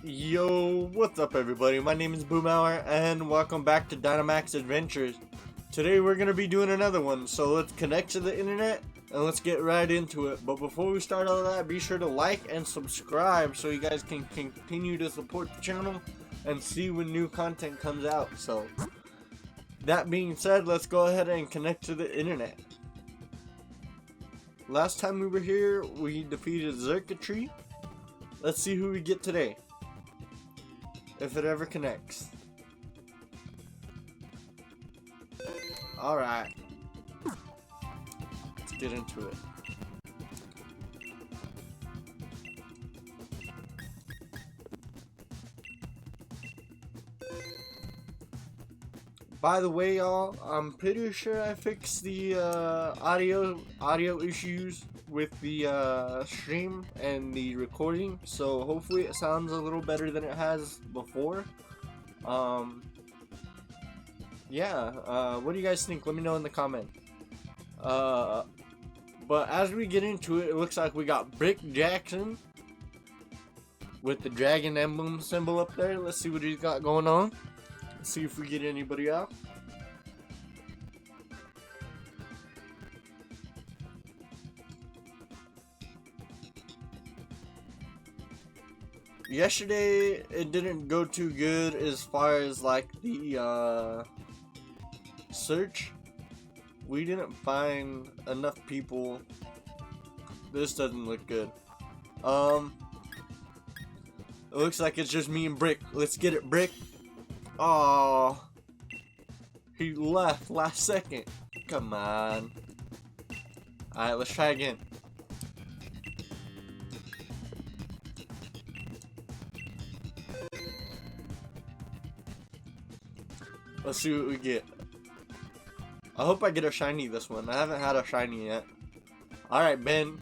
Yo, what's up everybody? My name is Boomhour and welcome back to Dynamax Adventures. Today we're going to be doing another one, so let's connect to the internet and let's get right into it. But before we start all that, be sure to like and subscribe so you guys can continue to support the channel and see when new content comes out. So, that being said, let's go ahead and connect to the internet. Last time we were here, we defeated Giritina. Let's see who we get today, if it ever connects. Alright, let's get into it. By the way, y'all, I'm pretty sure I fixed the audio issues with the stream and the recording, so hopefully it sounds a little better than it has before. Yeah, what do you guys think? Let me know in the comment. But as we get into it, it looks like we got Brick Jackson with the dragon emblem symbol up there. Let's see what he's got going on. Let's see if we get anybody out. Yesterday it didn't go too good as far as like the search. We didn't find enough people. This doesn't look good. It looks like it's just me and Brick. Let's get it, Brick. Oh, he left last second. Come on. Alright, let's try again. Let's see what we get. I hope I get a shiny this one. I haven't had a shiny yet. Alright, Ben.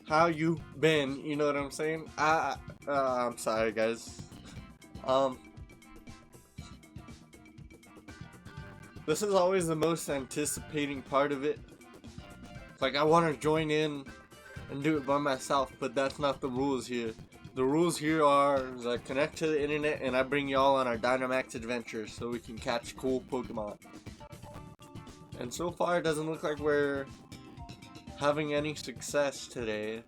How you been? You know what I'm saying? I'm sorry, guys. This is always the most anticipating part of it. Like, I want to join in and do it by myself, but that's not the rules here. The rules here are I connect to the internet and I bring y'all on our Dynamax adventures so we can catch cool Pokemon. And so far it doesn't look like we're having any success today.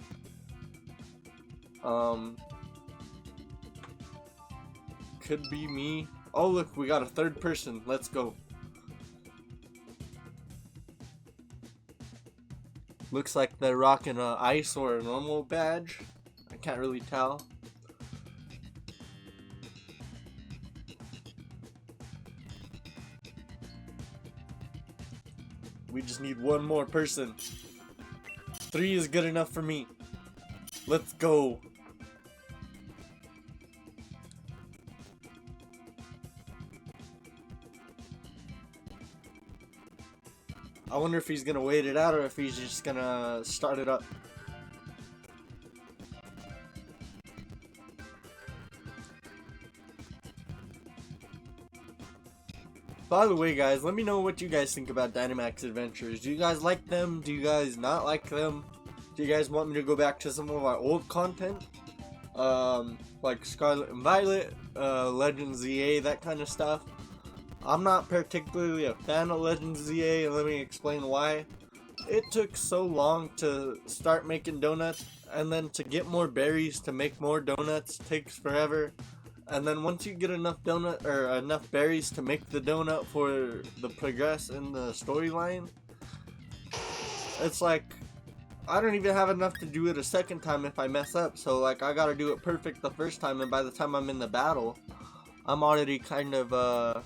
Could be me. Oh look, we got a third person. Let's go. Looks like they're rocking a ice or a normal badge. I can't really tell. We just need one more person. 3 is good enough for me. Let's go. I wonder if he's gonna wait it out or if he's just gonna start it up. By the way, guys, let me know what you guys think about Dynamax Adventures. Do you guys like them? Do you guys not like them? Do you guys want me to go back to some of our old content? Like Scarlet and Violet, Legends ZA, that kind of stuff. I'm not particularly a fan of Legends ZA, and let me explain why. It took so long to start making donuts, and then to get more berries to make more donuts takes forever. And then once you get enough enough berries to make the donut for the progress in the storyline, it's like I don't even have enough to do it a second time if I mess up. So like I gotta do it perfect the first time, and by the time I'm in the battle, I'm already kind of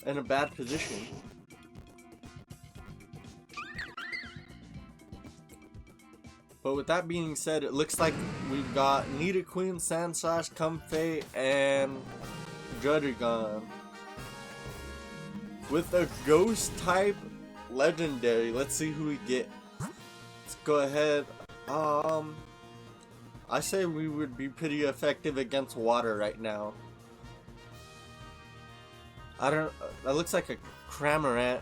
in a bad position. But with that being said, it looks like we've got Nidoqueen, Sandslash, Comfey, and Druddigon. With a ghost type legendary, let's see who we get. Let's go ahead. I say we would be pretty effective against water right now. That looks like a Cramorant.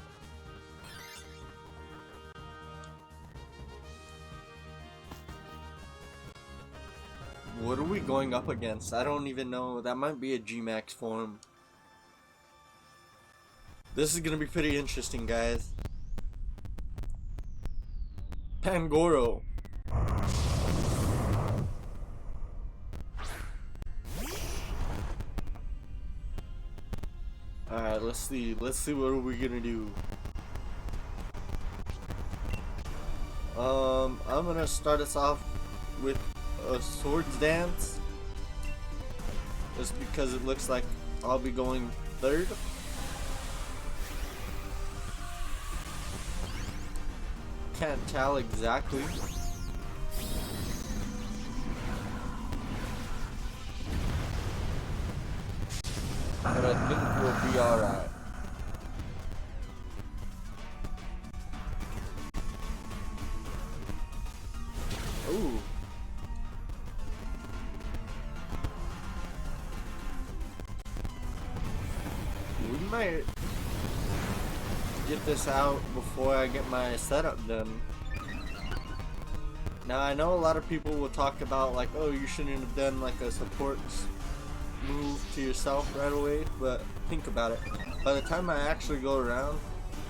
What are we going up against? I don't even know. That might be a G-Max form. This is gonna be pretty interesting, guys. Pangoro. Alright, let's see what are we gonna do. I'm gonna start us off with a swords dance, just because it looks like I'll be going third. Can't tell exactly. But I think we'll be alright. Ooh. We might get this out before I get my setup done. Now I know a lot of people will talk about like, oh, you shouldn't have done like a support move to yourself right away, but think about it. By the time I actually go around,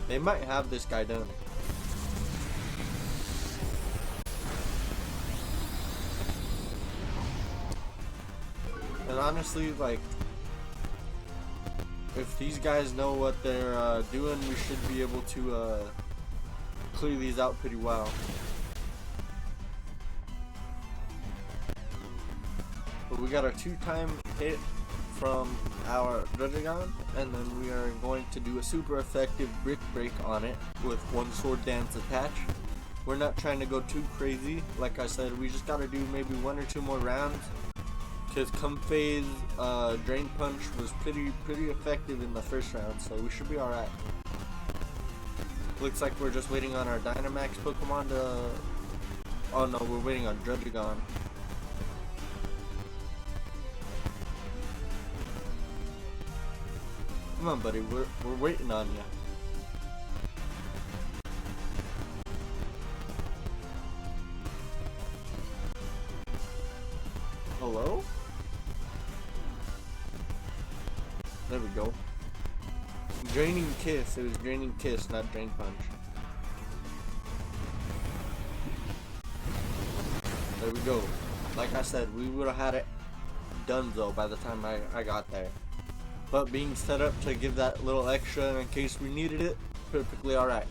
they might have this guy done. And honestly, like, if these guys know what they're doing, we should be able to clear these out pretty well. But we got our 2-time hit from our Dragon, and then we are going to do a super effective brick break on it with 1 sword dance attached. We're not trying to go too crazy. Like I said, we just gotta do maybe 1 or 2 more rounds, because Comfey's drain punch was pretty effective in the first round, so we should be alright. Looks like we're just waiting on our Dynamax Pokemon to... Oh no, we're waiting on Dragon. Come on, buddy, we're waiting on you. Hello? There we go. Draining Kiss. It was Draining Kiss, not Drain Punch. There we go. Like I said, we would have had it done though by the time I got there. But being set up to give that little extra in case we needed it, perfectly alright.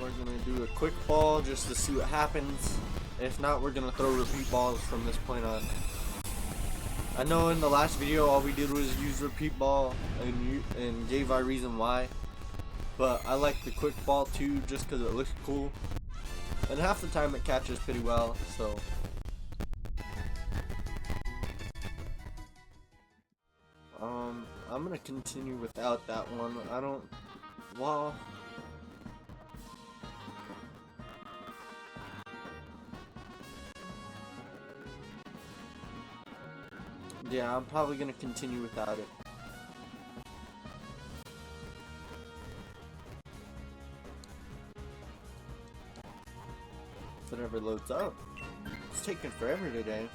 We're gonna do a quick ball just to see what happens. If not, we're gonna throw repeat balls from this point on. I know in the last video all we did was use repeat ball and gave our reason why. But I like the quick ball too, just because it looks cool. And half the time it catches pretty well, so... I'm gonna continue without that one. I don't... Well... Yeah, I'm probably gonna continue without it. If it ever loads up. It's taking forever today.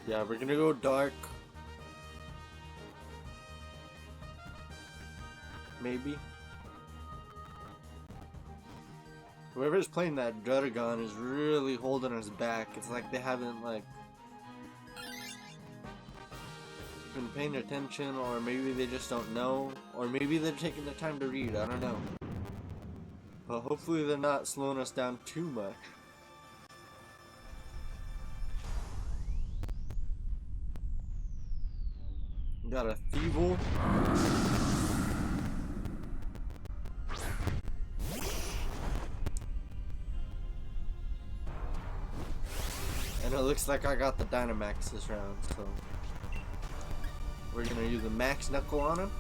Yeah, we're gonna go dark. Maybe. Whoever's playing that Dragon is really holding us back. It's like they haven't like been paying attention, or maybe they just don't know, or maybe they're taking the time to read. I don't know. But hopefully they're not slowing us down too much. Got a Thievul. And it looks like I got the Dynamax this round, so we're gonna use a Max Knuckle on him.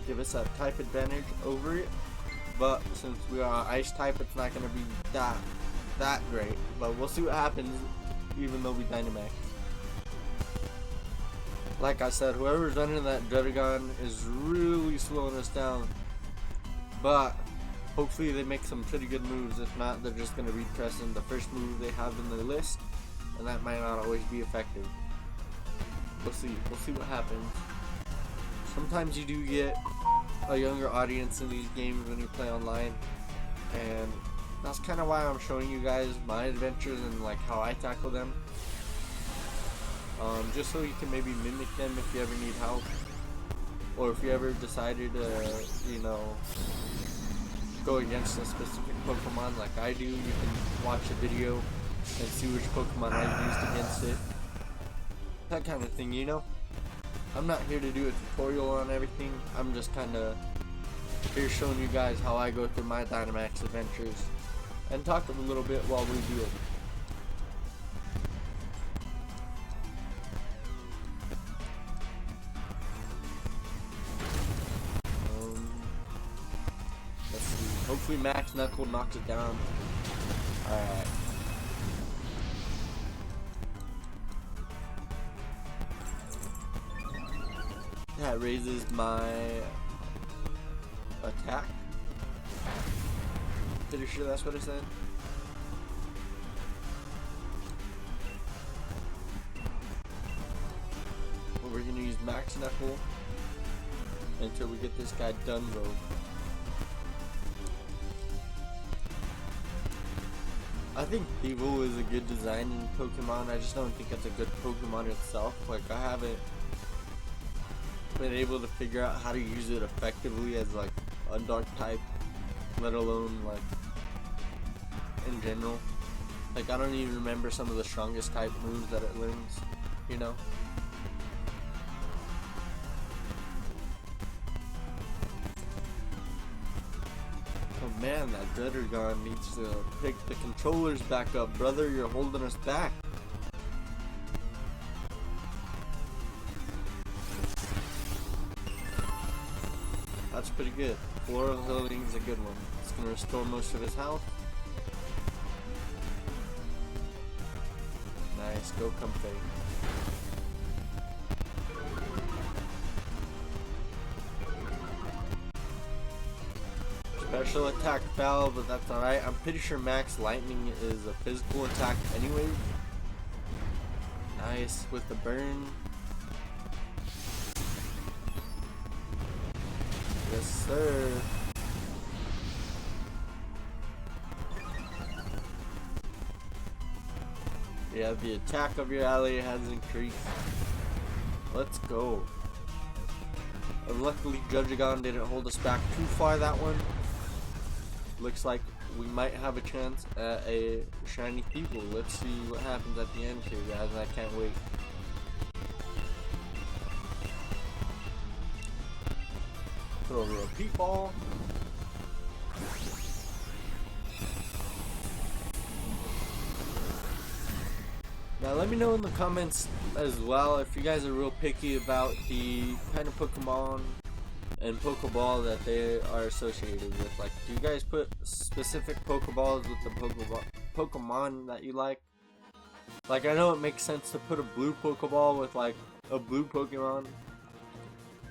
Give us that type advantage over it. but since we are ice type, it's not gonna be that great. But we'll see what happens, even though we Dynamax. Like I said, whoever's running that Dragon is really slowing us down. But hopefully they make some pretty good moves. If not, they're just gonna repress in the first move they have in their list, and that might not always be effective. We'll see what happens. Sometimes you do get a younger audience in these games when you play online, and that's kind of why I'm showing you guys my adventures and like how I tackle them. Just so you can maybe mimic them if you ever need help, or if you ever decided to, you know, go against a specific Pokemon like I do. You can watch a video and see which Pokemon I've used against it. That kind of thing, you know? I'm not here to do a tutorial on everything. I'm just kind of here showing you guys how I go through my Dynamax adventures and talk a little bit while we do it. Let's see. Hopefully Max Knuckle knocks it down. Alright. That raises my attack. Pretty sure that's what it said. Well, we're gonna use Max Knuckle until we get this guy done, bro. I think Thievul is a good design in Pokemon. I just don't think it's a good Pokemon itself. Like, I haven't been able to figure out how to use it effectively as like a dark type, let alone like in general. Like, I don't even remember some of the strongest type moves that it learns, you know? Oh man, that Dragon needs to pick the controllers back up, brother. You're holding us back. That's pretty good. Floral Healing is a good one. It's going to restore most of his health. Nice, go Comfey. Special attack fell, but that's alright. I'm pretty sure Max Lightning is a physical attack anyway. Nice with the burn. Yes, sir. Yeah, the attack of your ally has increased. Let's go. And luckily, Dragon didn't hold us back too far that one. Looks like we might have a chance at a shiny Thievul. Let's see what happens at the end here, guys. I can't wait. Throw a repeat ball. Now let me know in the comments as well if you guys are real picky about the kind of Pokemon and Pokeball that they are associated with. Like, do you guys put specific Pokeballs with the Pokemon that you like? Like, I know it makes sense to put a blue Pokeball with like a blue Pokemon,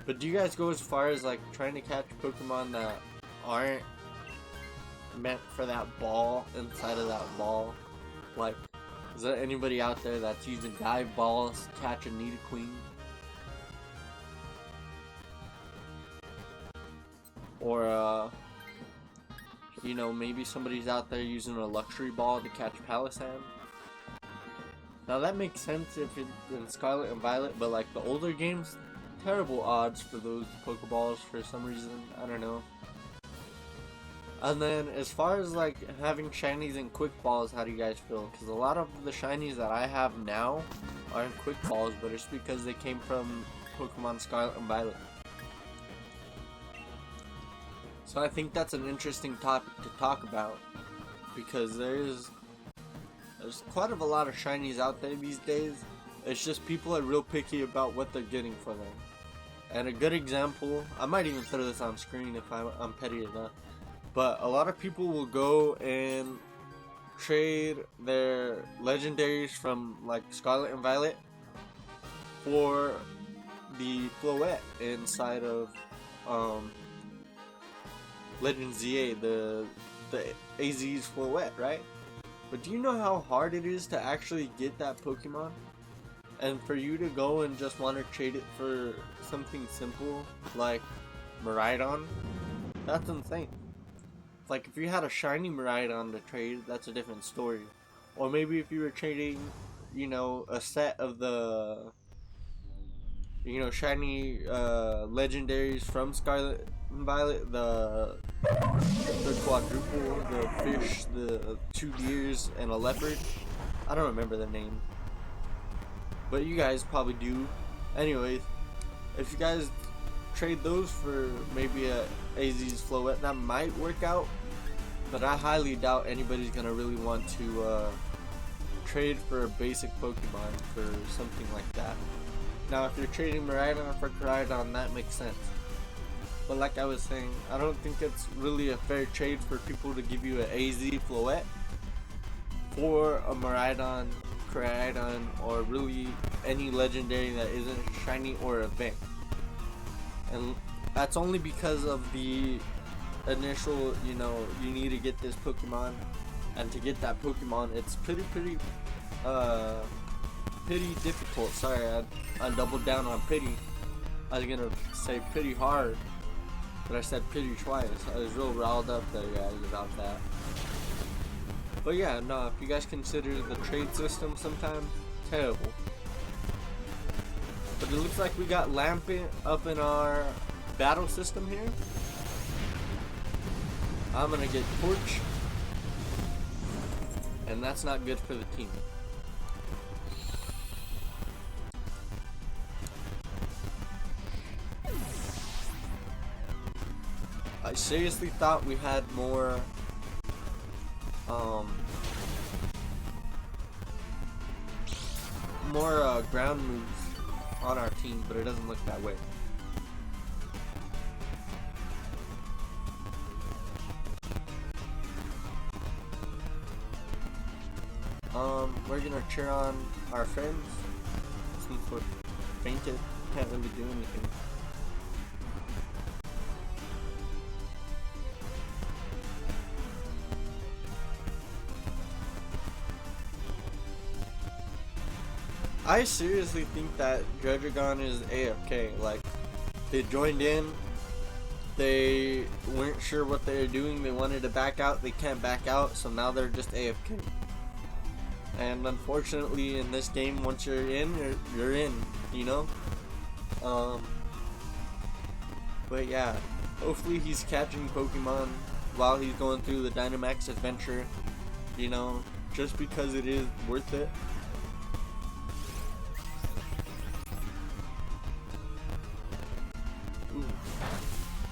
but do you guys go as far as like trying to catch Pokemon that aren't meant for that ball inside of that ball? Like, is there anybody out there that's using dive balls to catch a Nidoqueen? Or, you know, maybe somebody's out there using a luxury ball to catch Palisand. Now that makes sense if it's in Scarlet and Violet, but like the older games, terrible odds for those Pokeballs for some reason. I don't know. And then as far as like having shinies and quick balls, how do you guys feel? Because a lot of the shinies that I have now aren't quick balls, but it's because they came from Pokemon Scarlet and Violet. So I think that's an interesting topic to talk about, because there's quite a lot of shinies out there these days. It's just people are real picky about what they're getting for them. And a good example, I might even throw this on screen if I'm petty enough. But a lot of people will go and trade their legendaries from like Scarlet and Violet for the Floette inside of Legend ZA, the AZ's Floette, right? But do you know how hard it is to actually get that Pokemon? And for you to go and just want to trade it for something simple like Miraidon, that's insane. Like if you had a shiny Miraidon to trade, that's a different story. Or maybe if you were trading, you know, a set of the, you know, shiny legendaries from Scarlet and Violet, the quadruple, the fish, the 2 deers, and a leopard. I don't remember the name, but you guys probably do. Anyways, if you guys trade those for maybe a AZ's Floette, that might work out, but I highly doubt anybody's gonna really want to trade for a basic Pokemon for something like that. Now if you're trading Miraidon for Koraidon, that makes sense. But like I was saying, I don't think it's really a fair trade for people to give you an AZ Floette for a Miraidon, Koraidon, or really any legendary that isn't shiny or event. And that's only because of the initial, you know, you need to get this Pokemon, and to get that Pokemon, it's pretty difficult. Sorry, I doubled down on pretty. I was gonna say pretty hard, but I said pretty twice. I was real riled up there, guys, about that. But yeah, no, if you guys consider the trade system sometimes terrible. But it looks like we got Lampent up in our battle system here. I'm gonna get Torch, and that's not good for the team. I seriously thought we had more ground moves on our team, but it doesn't look that way. We're gonna cheer on our friends since we're fainted, can't really do anything. I seriously think that Dredragon is AFK. Like, they joined in, they weren't sure what they were doing, they wanted to back out, they can't back out, so now they're just AFK. And unfortunately in this game, once you're in, you're in, you know? But yeah, hopefully he's catching Pokemon while he's going through the Dynamax adventure, you know, just because it is worth it.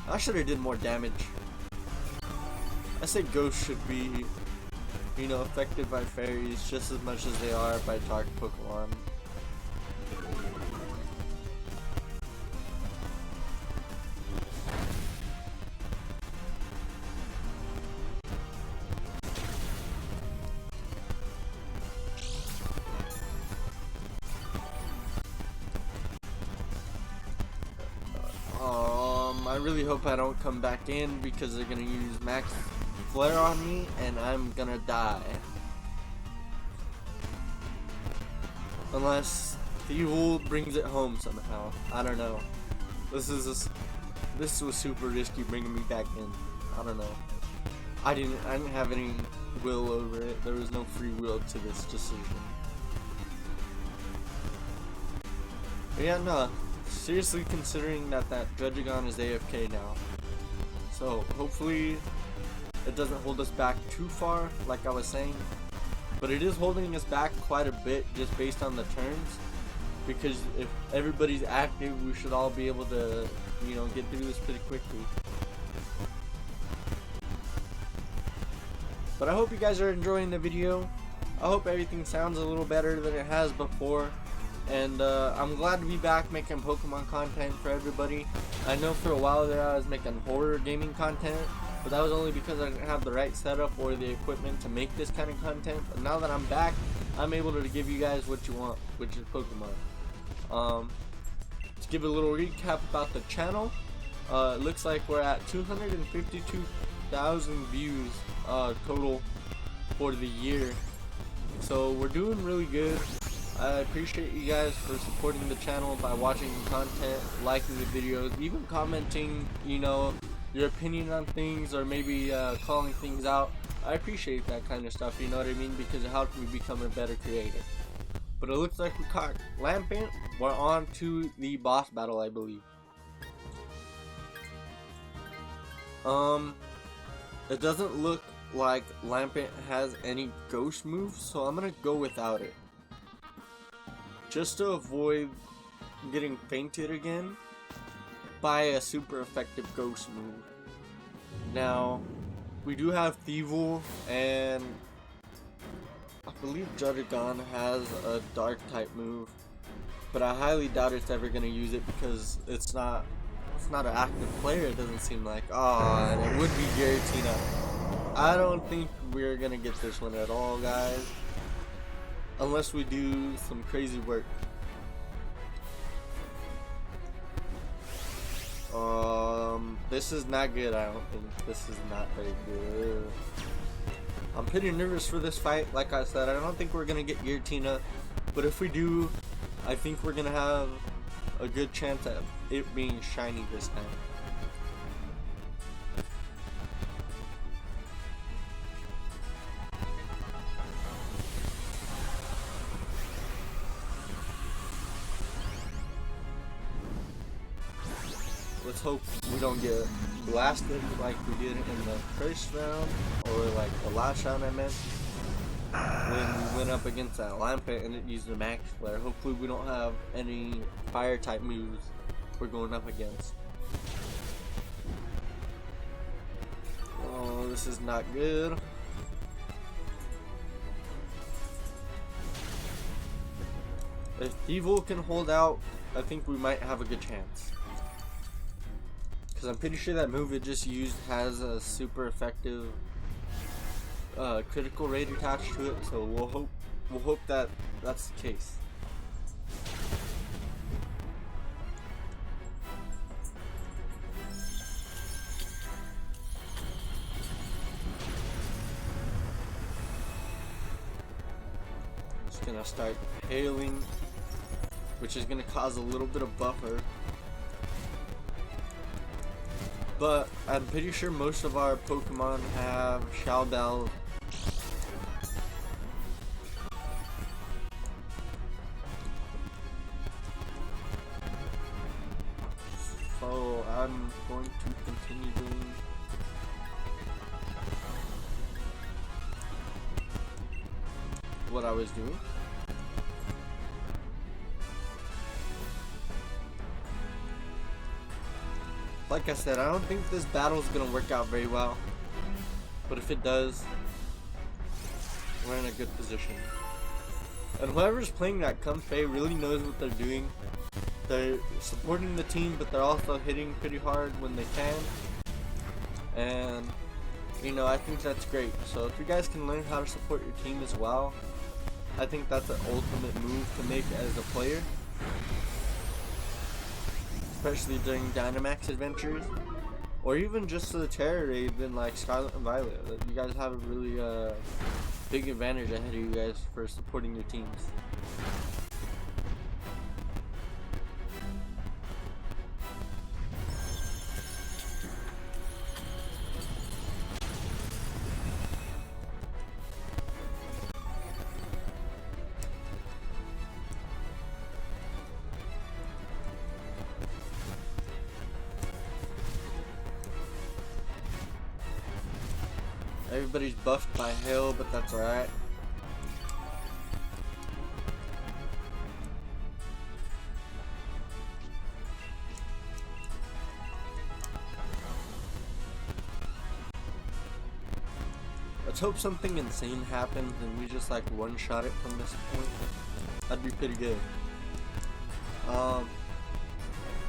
I should have did more damage. I say ghosts should be, you know, affected by fairies just as much as they are by dark Pokemon. I really hope I don't come back in because they're gonna use Max Flare on me and I'm gonna die. Unless Evil brings it home somehow. I don't know. This was super risky bringing me back in. I don't know. I didn't have any will over it. There was no free will to this decision. But yeah, no. Seriously considering that Dredragon is AFK now. So hopefully it doesn't hold us back too far, like I was saying. But it is holding us back quite a bit just based on the turns. Because if everybody's active, we should all be able to, you know, get through this pretty quickly. But I hope you guys are enjoying the video. I hope everything sounds a little better than it has before. And I'm glad to be back making Pokemon content for everybody. I know for a while there I was making horror gaming content, but that was only because I didn't have the right setup or the equipment to make this kind of content. But now that I'm back, I'm able to give you guys what you want, which is Pokemon. To give a little recap about the channel, it looks like we're at 252,000 views total for the year, so we're doing really good. I appreciate you guys for supporting the channel by watching the content, liking the videos, even commenting, you know, your opinion on things, or maybe calling things out. I appreciate that kind of stuff, you know what I mean, because it helps me become a better creator. But it looks like we caught Lampent. We're on to the boss battle, I believe. It doesn't look like Lampent has any ghost moves, so I'm gonna go without it, just to avoid getting fainted again by a super effective ghost move. Now, we do have Thievul, and I believe Judgeigon has a dark type move, but I highly doubt it's ever gonna use it because it's not an active player, it doesn't seem like. Ah, and it would be Giritina. I don't think we're gonna get this one at all, guys, unless we do some crazy work. This is not good. I don't think this is not very good. I'm pretty nervous for this fight. Like I said, I don't think we're gonna get Giritina, but if we do, I think we're gonna have a good chance at it being shiny this time. Let's hope we don't get blasted like we did in the first round, or like the last round I meant, when we went up against that Lampent and it used the max flare. Hopefully we don't have any fire type moves we're going up against. Oh, this is not good. If Thievul can hold out, I think we might have a good chance. Because I'm pretty sure that move it just used has a super effective critical rate attached to it, so we'll hope that that's the case. Just gonna start hailing, which is gonna cause a little bit of buffer. But I'm pretty sure most of our Pokemon have Shellbell. So I'm going to continue doing what I was doing. Like I said, I don't think this battle is going to work out very well, but if it does, we're in a good position. And whoever's playing that Comfey really knows what they're doing. They're supporting the team, but they're also hitting pretty hard when they can. And, you know, I think that's great. So if you guys can learn how to support your team as well, I think that's an ultimate move to make as a player. Especially during Dynamax adventures, or even just the Terror Raid in like Scarlet and Violet. You guys have a really big advantage ahead of you guys for supporting your teams. Everybody's buffed by hail, but that's alright. Let's hope something insane happens and we just like one-shot it from this point. That'd be pretty good.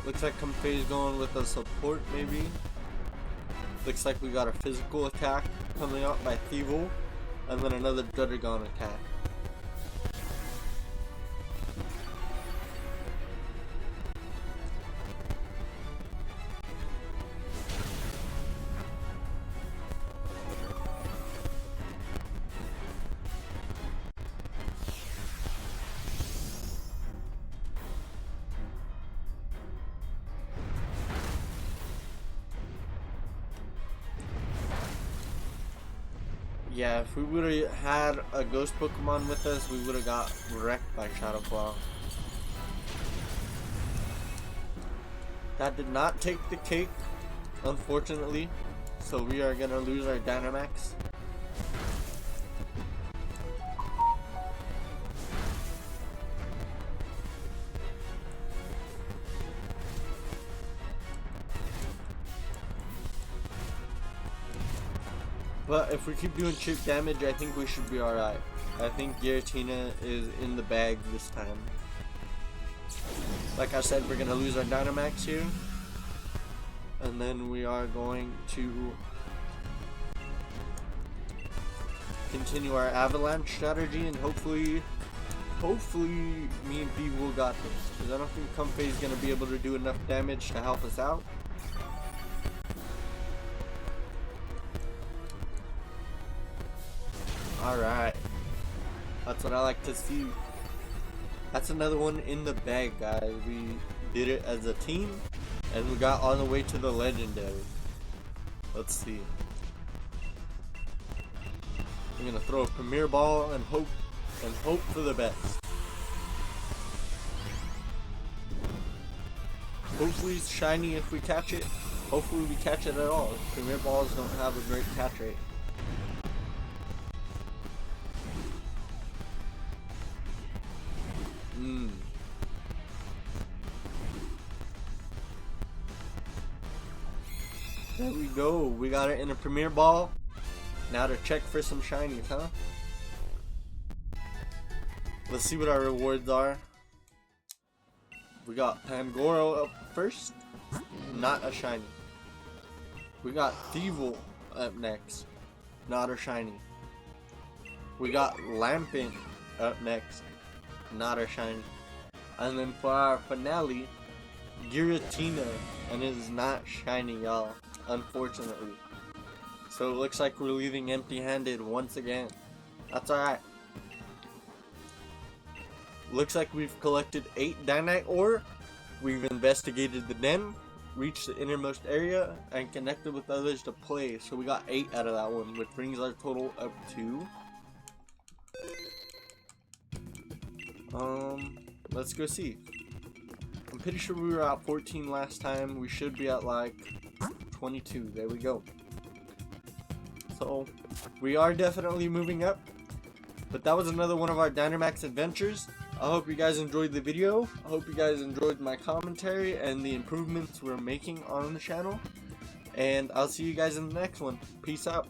Looks like Comfey's going with a support maybe. Looks like we got a physical attack coming up by Thievel, and then another Dragon attack. Yeah, if we would have had a ghost Pokemon with us, we would have got wrecked by Shadow Claw. That did not take the cake, unfortunately, so we are gonna lose our Dynamax. But if we keep doing chip damage, I think we should be alright. I think Giritina is in the bag this time. Like I said, we're gonna lose our Dynamax here. And then we are going to continue our avalanche strategy, and hopefully me and P will got this. Because I don't think Comfey is gonna be able to do enough damage to help us out. Alright, that's what I like to see. That's another one in the bag, guys. We did it as a team, and we got all the way to the legendary. Let's see. I'm gonna throw a Premier Ball and hope for the best. Hopefully it's shiny if we catch it. Hopefully we catch it at all. Premier Balls don't have a great catch rate. There we go. We got it in a Premier Ball. Now to check for some shinies, huh? Let's see what our rewards are. We got Pangoro up first. Not a shiny. We got Thievel up next. Not a shiny. We got Lampin up next. Not a shiny. And then for our finale, Giritina, and it is not shiny, y'all, unfortunately. So it looks like we're leaving empty-handed once again. That's alright. Looks like we've collected 8 Dynamite ore. We've investigated the den, reached the innermost area, and connected with others to play. So we got 8 out of that one, which brings our total up to... let's go see. I'm pretty sure we were at 14 last time. We should be at like 22. There we go. So we are definitely moving up. But that was another one of our Dynamax adventures. I hope you guys enjoyed the video. I hope you guys enjoyed my commentary and the improvements we're making on the channel. And I'll see you guys in the next one. Peace out.